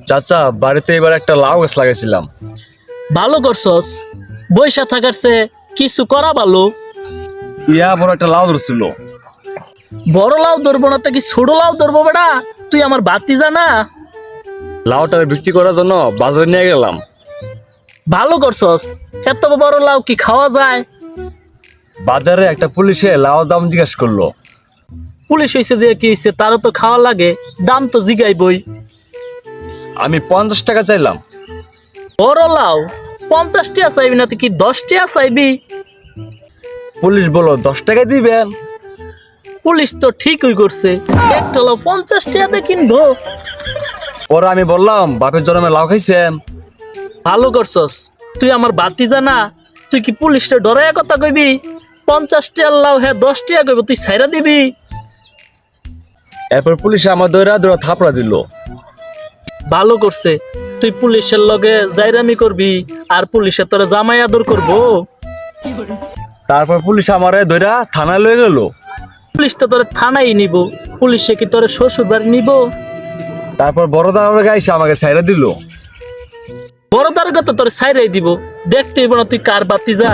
চাচা বাড়িতে এবার একটা লাউ গাছ লাগাইছিলাম। ভালো করছস, বইসা থাকার চেয়ে কিছু করা ভালো। ইয়া বড় একটা লাউ ধরছিল। বড় লাউ ধরবো না তো কি ছোট লাউ ধরবো বেটা? তুই আমার ভাতিজা না? লাউটা বিক্রি করার জন্য বাজারে নিয়ে গেলাম। ভালো করছস, এত বড় লাউ কি খাওয়া যায়? বাজারে একটা পুলিশে লাউ দাম জিজ্ঞেস করলো। পুলিশ হয়েছে দিয়ে কি হয়েছে, তারও তো খাওয়া লাগে, দাম তো জিগাইবই। আমি 50 টাকা চাইলাম। বড় লাউ 50 টাকা চাইবি না, তুই কি 10 টাকা চাইবি? পুলিশ বলল 10 টাকা দিবেন। পুলিশ তো ঠিকই করছে, একটা লাউ 50 টাকাতে কিনবো। পরে আমি বললাম বাপের জন্মে লাউ খাইছেন। ভালো করছস, তুই আমার ভাতিজা না? তুই কি পুলিশটা ডরাইয়া কথা কইবি? 50 টাকার লাউ হ্যাঁ 10 টাকা কইব, তুই ছাইরা দিবি? এরপর পুলিশে আমার দৌড়া দৌড়া থাপড়া দিল। ভালো করছে, তুই পুলিশের লগে জাইরামি করবি আর পুলিশে তোরে জামাই আদর করবো। তারপর পুলিশ আমারে দৌড়া থানায় লয়ে গেল। পুলিশ তো তোরে থানায় নিব, পুলিশে কি তোরে শ্বশুর বাড়ি নিব? তারপর বড় দাঁড়ানোর গাইছে আমাকে ছাইরা দিল। বড় দারোগা তো তোরে ছাইরাই দিব, দেখতে হইব না তুই কার ভাতিজা।